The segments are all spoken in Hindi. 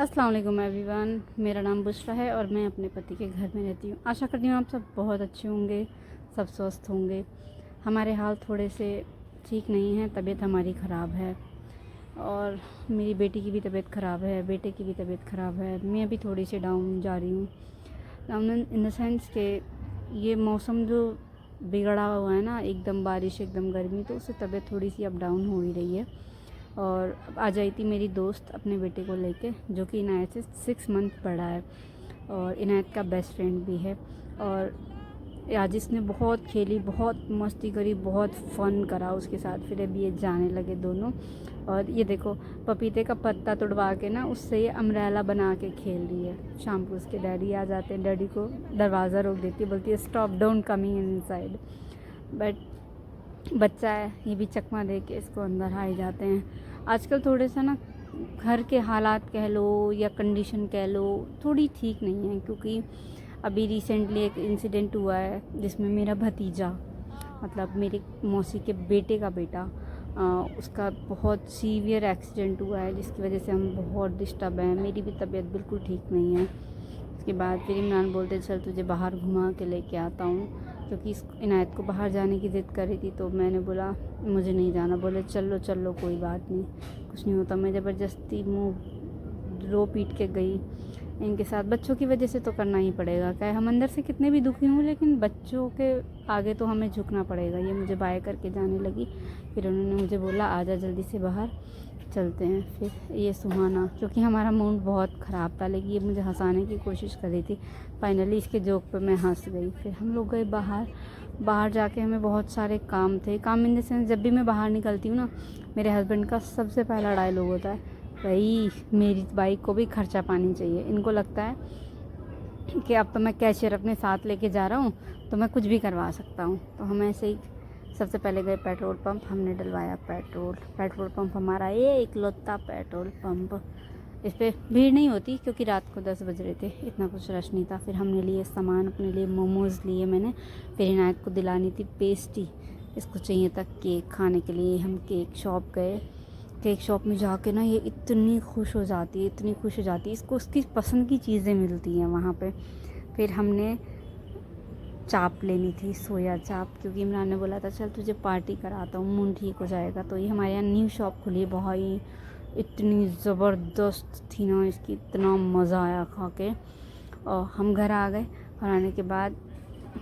अस्सलाम वालेकुम एवरीवन, मेरा नाम बुशरा है और मैं अपने पति के घर में रहती हूँ। आशा करती हूँ आप सब बहुत अच्छे होंगे, सब स्वस्थ होंगे। हमारे हाल थोड़े से ठीक नहीं हैं, तबीयत हमारी ख़राब है और मेरी बेटी की भी तबीयत ख़राब है, बेटे की भी तबीयत ख़राब है। मैं भी थोड़ी सी डाउन जा रही हूँ। डाउन इन द सेंस के ये मौसम जो बिगड़ा हुआ है ना, एकदम बारिश एकदम गर्मी, तो उससे तबीयत थोड़ी सी अप डाउन हो ही रही है। और अब आ जाई थी मेरी दोस्त अपने बेटे को लेके, जो कि इनायत से 6 मंथ बड़ा है और इनायत का बेस्ट फ्रेंड भी है। और आज इसने बहुत खेली, बहुत मस्ती करी, बहुत फ़न करा उसके साथ। फिर अभी ये जाने लगे दोनों। और ये देखो, पपीते का पत्ता तुड़वा के ना उससे ये अम्ब्रेला बना के खेल रही है। शाम को उसके डैडी आ जाते हैं, डैडी को दरवाज़ा रोक देती है, बोलती है stop, don't coming inside. But बच्चा है, ये भी चकमा दे के इसको अंदर आ ही जाते हैं। आजकल थोड़े सा ना घर के हालात कह लो या कंडीशन कह लो, थोड़ी ठीक नहीं है। क्योंकि अभी रिसेंटली एक इंसिडेंट हुआ है जिसमें मेरा भतीजा, मतलब मेरे मौसी के बेटे का बेटा, उसका बहुत सीवियर एक्सीडेंट हुआ है, जिसकी वजह से हम बहुत डिस्टर्ब हैं। मेरी भी तबीयत बिल्कुल ठीक नहीं है। उसके बाद फिर इमरान बोलते चल तुझे बाहर घुमा के लेके आता हूँ, क्योंकि इस इनायत को बाहर जाने की ज़िद कर रही थी। तो मैंने बोला मुझे नहीं जाना। बोले चलो चलो कोई बात नहीं, कुछ नहीं होता। मैं ज़बरदस्ती मुँह रो पीट के गई इनके साथ। बच्चों की वजह से तो करना ही पड़ेगा, क्या हम अंदर से कितने भी दुखी हों, लेकिन बच्चों के आगे तो हमें झुकना पड़ेगा। ये मुझे बाय करके जाने लगी। फिर उन्होंने मुझे बोला आजा जल्दी से बाहर चलते हैं। फिर ये सुहाना, क्योंकि हमारा मूड बहुत ख़राब था, लेकिन ये मुझे हंसाने की कोशिश कर रही थी। फाइनली इसके जोक पे मैं हंस गई। फिर हम लोग गए बाहर। बाहर जाके हमें बहुत सारे काम थे। काम इन द सेंस, जब भी मैं बाहर निकलती हूँ ना, मेरे हस्बैंड का सबसे पहला डायलॉग होता है, भाई मेरी बाइक को भी खर्चा पानी चाहिए। इनको लगता है कि अब तो मैं कैशियर अपने साथ लेके जा रहा हूँ तो मैं कुछ भी करवा सकता हूँ। तो हम ऐसे ही सबसे पहले गए पेट्रोल पंप, हमने डलवाया पेट्रोल पंप हमारा ये इकलौता पेट्रोल पंप। इस पर भीड़ नहीं होती क्योंकि रात को 10 बज रहे थे, इतना कुछ रश नहीं था। फिर हमने लिए सामान, अपने लिए मोमोज़ लिए मैंने। फिर इनायत को दिलानी थी पेस्ट्री, इसको चाहिए था केक खाने के लिए। हम केक शॉप गए। केक शॉप में जाके ना ये इतनी खुश हो जाती है, इतनी खुश हो जाती है, इसको उसकी पसंद की चीज़ें मिलती हैं वहाँ पे। फिर हमने चाप लेनी थी, सोया चाप, क्योंकि इमरान ने बोला था चल तुझे पार्टी कराता हूँ, मूड ठीक हो जाएगा। तो ये हमारे यहाँ न्यू शॉप खुली है, भाई इतनी ज़बरदस्त थी ना इसकी, इतना मज़ा आया खा के। और हम घर आ गए और आने के बाद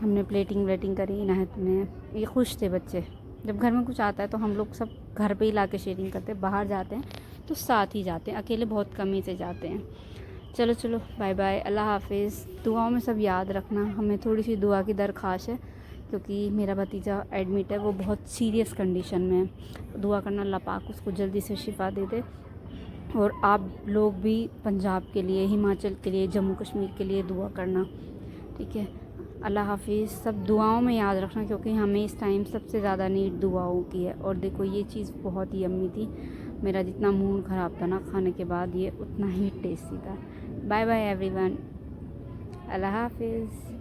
हमने प्लेटिंग व्लेटिंग करी। इनायत में ये खुश थे बच्चे। जब घर में कुछ आता है तो हम लोग सब घर पे ही ला के शेयरिंग करते हैं। बाहर जाते हैं तो साथ ही जाते हैं, अकेले बहुत कम ही से जाते हैं। चलो चलो बाय बाय, अल्लाह हाफिज़। दुआओं में सब याद रखना। हमें थोड़ी सी दुआ की दरख्वास्त है, क्योंकि मेरा भतीजा एडमिट है, वो बहुत सीरियस कंडीशन में है। दुआ करना अल्लाह पाक उसको जल्दी से शिफा दे दे। और आप लोग भी पंजाब के लिए, हिमाचल के लिए, जम्मू कश्मीर के लिए दुआ करना, ठीक है। अल्लाह हाफिज़। सब दुआओं में याद रखना, क्योंकि हमें इस टाइम सबसे ज़्यादा नीड दुआओं की है। और देखो ये चीज़ बहुत ही यम्मी थी। मेरा जितना मूड ख़राब था ना खाने के बाद, ये उतना ही टेस्टी था। बाय बाय एवरीवन, अल्लाह हाफिज़।